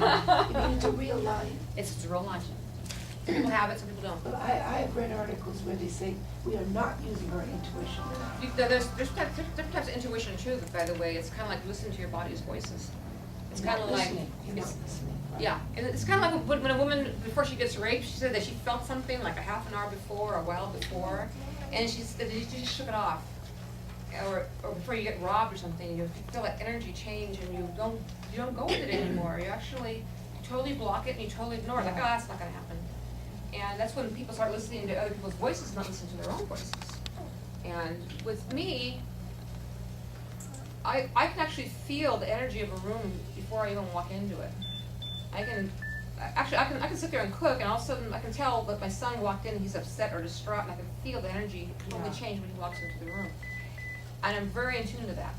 mean it's a real line? It's a real line. Some people have it, some people don't. But I have read articles where they say we are not using our intuition. There's different types of intuition too, by the way. It's kind of like listening to your body's voices. It's kind of like, You're not listening. Right? yeah, and it's kind of like when a woman, before she gets raped, she said that she felt something like a half an hour before, a while before, and she said that she just shook it off. Or before you get robbed or something, you feel that energy change and you don't go with it anymore. You actually totally block it and you totally ignore it. Like, oh, that's not going to happen. And that's when people start listening to other people's voices, not listening to their own voices. And with me, I can actually feel the energy of a room before I even walk into it. I can sit there and cook, and all of a sudden I can tell that my son walked in and he's upset or distraught, and I can feel the energy totally change when he walks into the room. And I'm very in tune to that.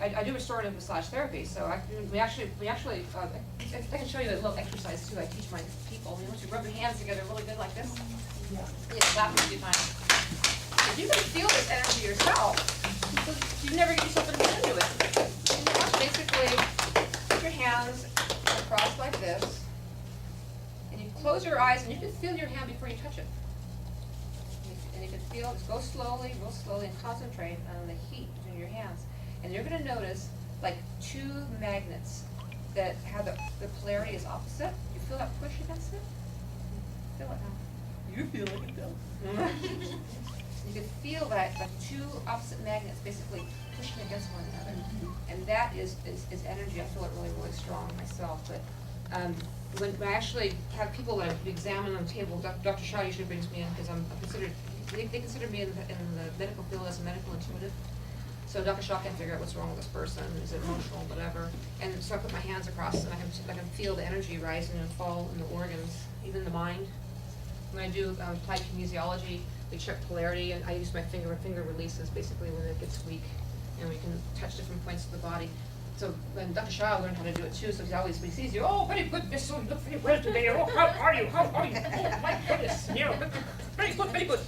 I do restorative massage therapy, so we actually I can show you a little exercise too. I teach my people. You want to rub your hands together really good like this. Yeah. You clap a few times. If you can feel this energy yourself, you never get yourself into it. You know, basically, put your hands across like this, and you close your eyes, and you can feel your hand before you touch it. And you can feel, go slowly, real slowly, and concentrate on the heat between your hands. And you're going to notice like two magnets that have the polarity is opposite. You feel that push against it? Feel it now. You feel it, you You can feel that like two opposite magnets basically pushing against one another. And that is energy. I feel it really, really strong myself. But when I actually have people that I examine on the table, Dr. Shaw usually brings me in because I'm considered, they consider me in the medical field as a medical intuitive. So Dr. Shaw can figure out what's wrong with this person, is it emotional, whatever. And so I put my hands across and I can feel the energy rising and fall in the organs, even the mind. When I do applied kinesiology, we check polarity, and I use my finger releases basically when it gets weak, and we can touch different points of the body. So when Dr. Shaw learned how to do it too, so he always, when he sees you, oh, very good, Miss, so you look very well today, oh, how are you, oh, my goodness, you know, very good, very good.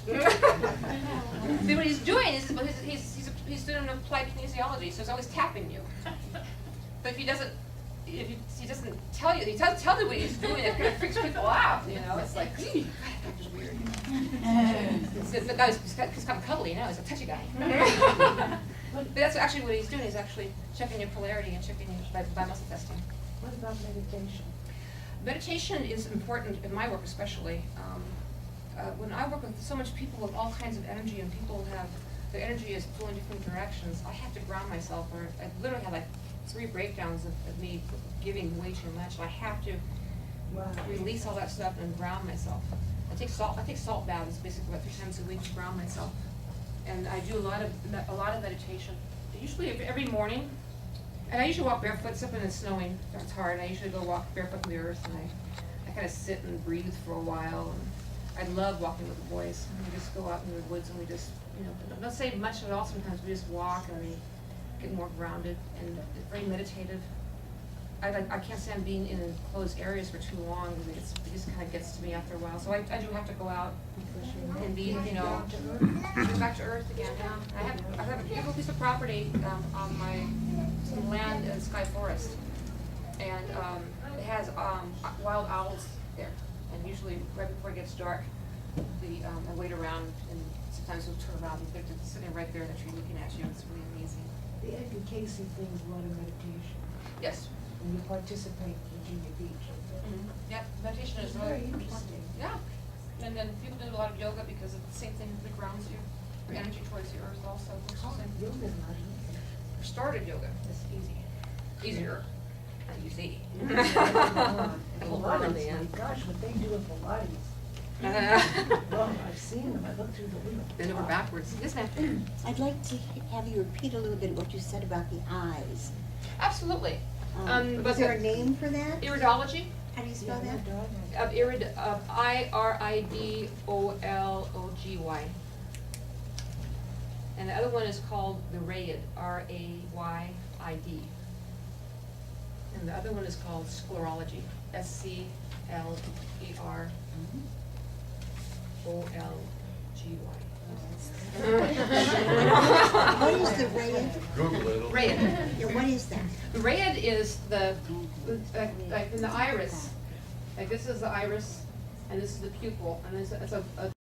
See, what he's doing is, he's doing applied kinesiology, so he's always tapping you. But if he doesn't tell you, he doesn't tell you what he's doing, it kind of freaks people out, you know, it's like, gee, God, that was weird, you know. The guy's kind of cuddly, you know, he's a touchy guy. But that's actually what he's doing. He's actually checking your polarity and checking your by muscle testing. What about meditation? Meditation is important in my work, especially. When I work with so much people with all kinds of energy, and people have their energy is pulling different directions, I have to ground myself. Or I literally have like 3 breakdowns of me giving way too much. I have to release all that stuff and ground myself. I take salt baths basically about 3 times a week to ground myself. And I do a lot of meditation. Usually every morning, and I usually walk barefoot, except when it's snowing. It's hard. I usually go walk barefoot in the earth, and I kind of sit and breathe for a while. And I love walking with the boys. We just go out in the woods and we just, you know, don't say much at all. Sometimes we just walk and we get more grounded, and it's very meditative. I can't stand being in enclosed areas for too long. It just kind of gets to me after a while. So I do have to go out and be, you know, go back to earth again. Yeah. I have a beautiful piece of property on some land in Sky Forest, and it has wild owls there. And usually right before it gets dark, I wait around, and sometimes we'll turn around and they're sitting right there in the tree looking at you. It's really amazing. The Edgar Casey thing is a lot of meditation. Yes. And you participate in Virginia Beach. Yeah, meditation is very really interesting. Yeah, and then people do a lot of yoga because it's the same thing that grounds you. Your energy towards the earth also. Yoga is not easy. Restorative yoga is easy. Easier. Not easy. Pilates, my gosh, what they do with Pilates. Well, I've seen them. I looked through the window. Bend over backwards. Yes, ma'am. I'd like to have you repeat a little bit what you said about the eyes. Absolutely. Is there a name for that? Iridology. How do you spell that? IRIDOLOGY. And the other one is called the Rayid, RAYID. And the other one is called sclerology, SCLEROLGY. What is the red? Google it. Red. Yeah, what is that? Red is the, like in the iris, like this is the iris, and this is the pupil, and it's a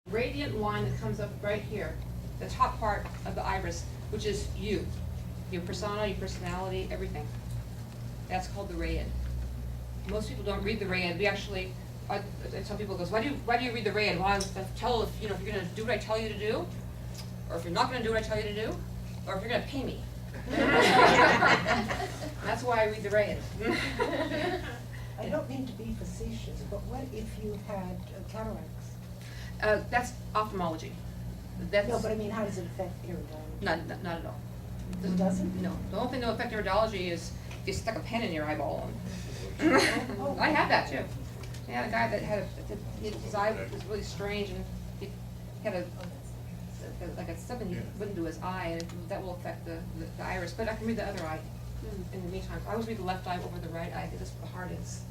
radiant line that comes up right here, the top part of the iris, which is you, your persona, your personality, everything. That's called the red. Most people don't read the red. We actually, some people goes, why do you read the red? Well, I tell if you're gonna do what I tell you to do, or if you're not gonna do what I tell you to do, or if you're gonna pay me. That's why I read the red. I don't mean to be facetious, but what if you had cataracts? That's ophthalmology. That's No, but I mean, how does it affect iridology? not at all. It doesn't? No, the only thing that will affect iridology is if you stuck a pen in your eyeball. Oh. I had that too. I had a guy that had his eye was really strange, and he had something he wouldn't do his eye, and that will affect the iris. But I can read the other eye in the meantime. I always read the left eye over the right eye, because that's where the heart is.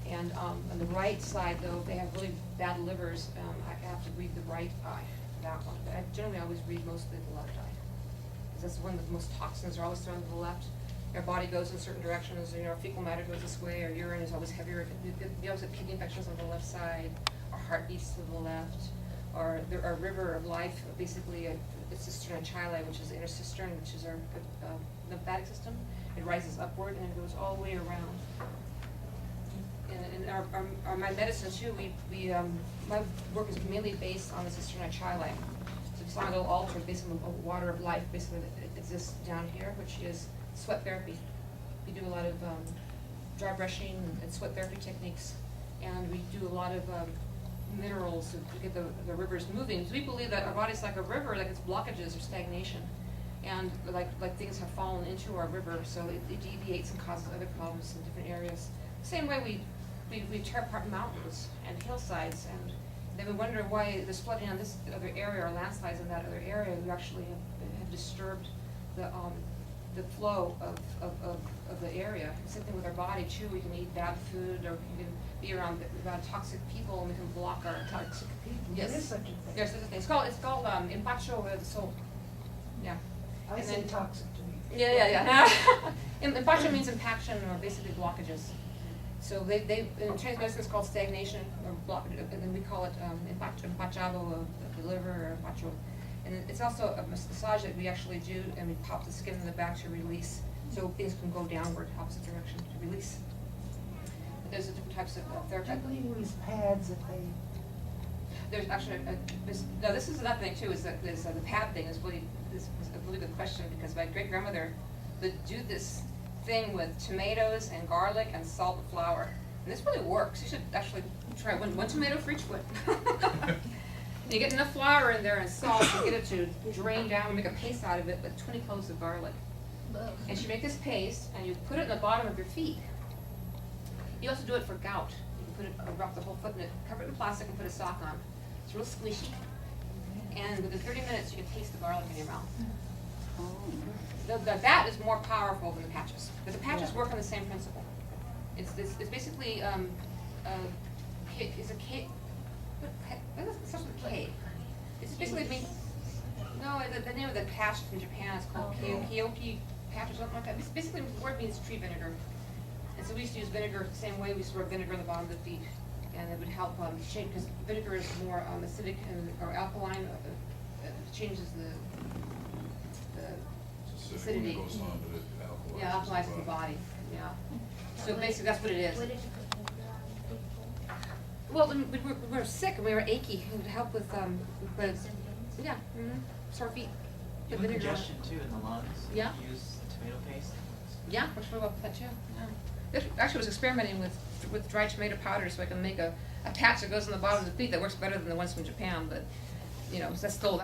And on the right side, though, if they have really bad livers, I have to read the right eye, that one. But I generally always read mostly the left eye, because that's the one with the most toxins are always thrown to the left. Our body goes in certain directions, our fecal matter goes this way, our urine is always heavier. We always have kidney infections on the left side, our heart beats to the left, or our river of life, basically it's cisterna chyli, which is the inner cistern, which is our lymphatic system. It rises upward and it goes all the way around. And my medicine too, my work is mainly based on the cisterna chyli. So it's on a little altar based on the water of life, basically it exists down here, which is sweat therapy. We do a lot of dry brushing and sweat therapy techniques, and we do a lot of minerals to get the rivers moving. So we believe that our body's like a river, like it's blockages or stagnation, and like things have fallen into our river, so it deviates and causes other problems in different areas. Same way we tear apart mountains and hillsides, and then we wonder why there's flooding on this other area or landslides in that other area. We actually have disturbed the flow of the area. Same thing with our body too. We can eat bad food, or we can be around toxic people, and we can block our Toxic people, Yes. there is such a thing. There's such a thing. It's called empacho of the soul. Yeah. I and say then- toxic to me. Yeah. Empacho means impaction, or basically blockages. So they in Chinese medicine it's called stagnation or block, and then we call it empachado of the liver, or empacho. And it's also a massage that we actually do, and we pop the skin in the back to release, so things can go downward, opposite direction, to release. But there's different types of therapy. I believe these pads that they, There's actually this is another thing too, is that the pad thing is a really good question, because my great grandmother would do this thing with tomatoes and garlic and salt and flour, and this really works. You should actually try one tomato for each foot. You get enough flour in there and salt to get it to drain down and make a paste out of it with 20 cloves of garlic. And you make this paste and you put it in the bottom of your feet. You also do it for gout. You can put it, wrap the whole foot in it, cover it in plastic, and put a sock on. It's real squishy. And within 30 minutes, you can taste the garlic in your mouth. That is more powerful than the patches, because the patches work on the same principle. It's basically it's a cake. It starts with K. It's basically the name of the patch from Japan is called Kyoki patch or something like that. It's basically the word means tree vinegar. And so we used to use vinegar the same way we store vinegar in the bottom of the feet, and it would help shape, because vinegar is more acidic or alkaline. Changes the acidity. Goes on, but it alkalizes Yeah, alkalizes the body. Yeah. So basically, that's what it is. What did you put in the people? Well, when we were sick and we were achy, it would help with Symptoms? yeah, sore feet. You Put have vinegar on it. congestion too in the lungs. Yeah. You use tomato paste. Yeah, works really well for that too. Yeah. This actually was experimenting with dried tomato powder, so I can make a patch that goes on the bottom of the feet that works better than the ones from Japan, but that's still.